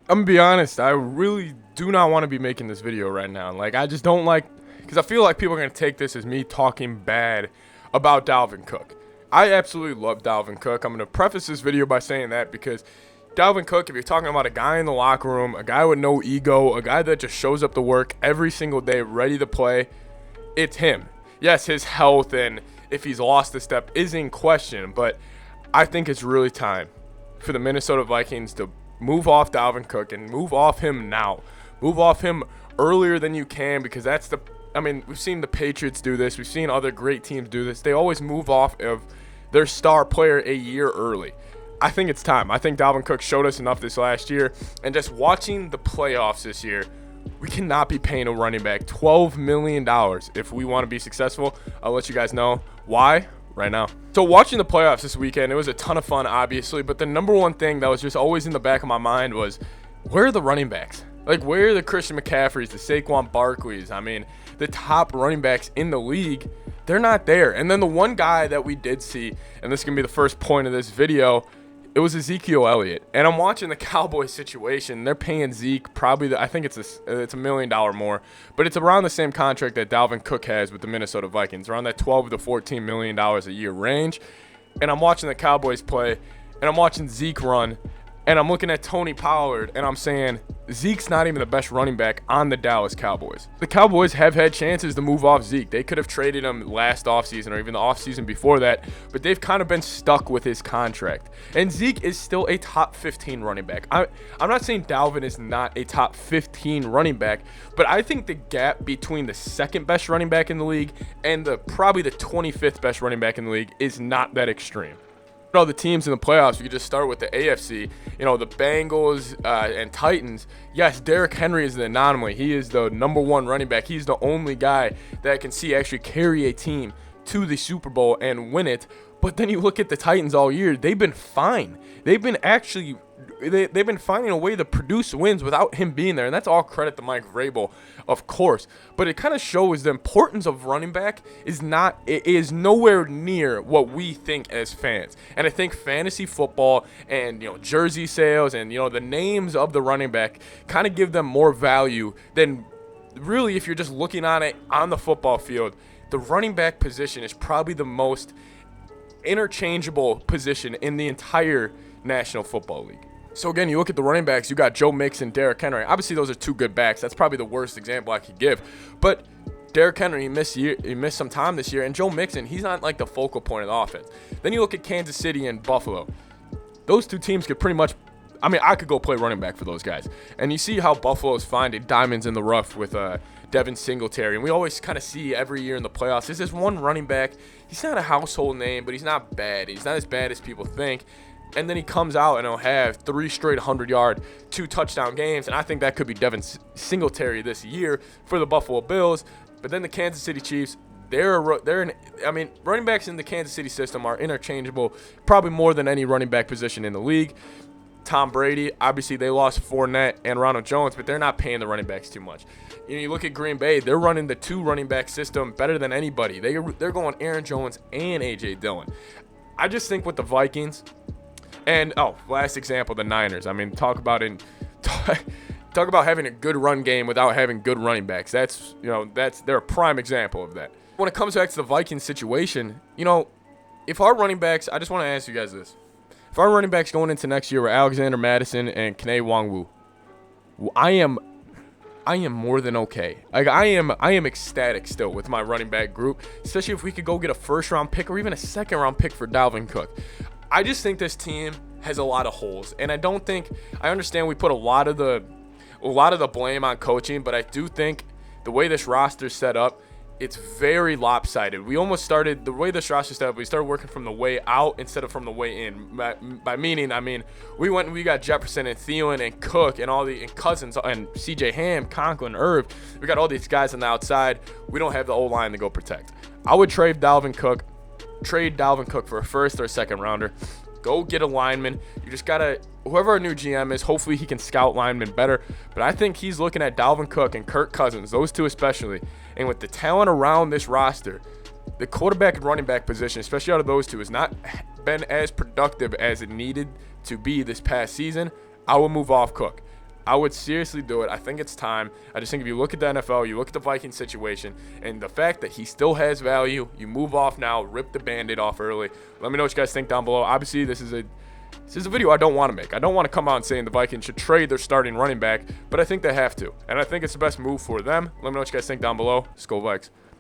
I'm gonna be honest, I really do not want to be making this video right now. Like, I just don't like, because I feel like people are gonna take this as me talking bad about Dalvin Cook. I absolutely love Dalvin Cook. I'm gonna preface this video by saying that because Dalvin Cook, if you're talking about a guy in the locker room, a guy with no ego, a guy that just shows up to work every single day ready to play, it's him. Yes, his health and if he's lost a step is in question, but I think it's really time for the Minnesota Vikings to move off Dalvin Cook and move off him now. Move off him earlier than you can, because that's the, I mean, we've seen the Patriots do this. We've seen other great teams do this. They always move off of their star player a year early. I think it's time. I think Dalvin Cook showed us enough this last year. And just watching the playoffs this year, we cannot be paying a running back $12 million if we want to be successful. I'll let you guys know why right now. So watching the playoffs this weekend, it was a ton of fun, obviously, but the number one thing that was just always in the back of my mind was, where are the running backs? Like, where are the Christian McCaffreys, the Saquon Barkleys? I mean, the top running backs in the league, they're not there. And then the one guy that we did see, and this is going to be the first point of this video, it was Ezekiel Elliott. And I'm watching the Cowboys situation. They're paying Zeke probably, I think it's $1 million more, but it's around the same contract that Dalvin Cook has with the Minnesota Vikings, around that $12 to $14 million a year range. And I'm watching the Cowboys play, and I'm watching Zeke run, and I'm looking at Tony Pollard, and I'm saying, Zeke's not even the best running back on the Dallas Cowboys. The Cowboys have had chances to move off Zeke. They could have traded him last offseason or even the offseason before that, but they've kind of been stuck with his contract. And Zeke is still a top 15 running back. I'm not saying Dalvin is not a top 15 running back, but I think the gap between the second best running back in the league and probably the 25th best running back in the league is not that extreme. All the teams in the playoffs, you could just start with the AFC, the Bengals and Titans. Yes, Derrick Henry is the anomaly. He is the number one running back. He's the only guy that I can see actually carry a team to the Super Bowl and win it. But then you look at the Titans all year, they've been fine. They've been finding a way to produce wins without him being there. And that's all credit to Mike Vrabel, of course. But it kind of shows the importance of running back is nowhere near what we think as fans. And I think fantasy football and, jersey sales and, the names of the running back kind of give them more value than really if you're just looking on it on the football field. The running back position is probably the most interchangeable position in the entire National Football League. So again, you look at the running backs, you got Joe Mixon, Derrick Henry. Obviously, those are two good backs. That's probably the worst example I could give. But Derrick Henry, he missed some time this year, and Joe Mixon, he's not like the focal point of the offense. Then you look at Kansas City and Buffalo. Those two teams could pretty much, I could go play running back for those guys. And you see how Buffalo's finding diamonds in the rough with Devin Singletary. And we always kind of see every year in the playoffs, there's this one running back. He's not a household name, but he's not bad. He's not as bad as people think. And then he comes out and he'll have 3 straight 100-yard, 2 touchdown games. And I think that could be Devin Singletary this year for the Buffalo Bills. But then the Kansas City Chiefs, running backs in the Kansas City system are interchangeable, probably more than any running back position in the league. Tom Brady, obviously they lost Fournette and Ronald Jones, but they're not paying the running backs too much. You look at Green Bay, they're running the 2 running back system better than anybody. They're going Aaron Jones and A.J. Dillon. I just think with the Vikings, and last example, the Niners. Talk about having a good run game without having good running backs. They're a prime example of that. When it comes back to the Vikings situation, if our running backs, I just want to ask you guys this. If our running backs going into next year were Alexander Mattison and Kene Nwangwu, I am more than okay. Like I am ecstatic still with my running back group, especially if we could go get a first-round pick or even a second-round pick for Dalvin Cook. I just think this team has a lot of holes, and I understand we put a lot of the blame on coaching, but I do think the way this roster's set up, it's very lopsided. We almost started, the way this roster set up, we started working from the way out instead of from the way in. By meaning, we went and we got Jefferson and Thielen and Cook and and Cousins and C.J. Ham, Conklin, Irv. We got all these guys on the outside. We don't have the O-line to go protect. I would trade Dalvin Cook for a first or a second rounder. Go get a lineman. You just gotta, whoever our new GM is, hopefully he can scout linemen better. But I think he's looking at Dalvin Cook and Kirk Cousins, those two especially. And with the talent around this roster, the quarterback and running back position, especially out of those two, has not been as productive as it needed to be this past season. I will move off Cook. I would seriously do it. I think it's time. I just think if you look at the NFL, you look at the Vikings situation, and the fact that he still has value, you move off now, rip the Band-Aid off early. Let me know what you guys think down below. Obviously, this is a video I don't want to make. I don't want to come out saying the Vikings should trade their starting running back, but I think they have to, and I think it's the best move for them. Let me know what you guys think down below. Skol Vikes.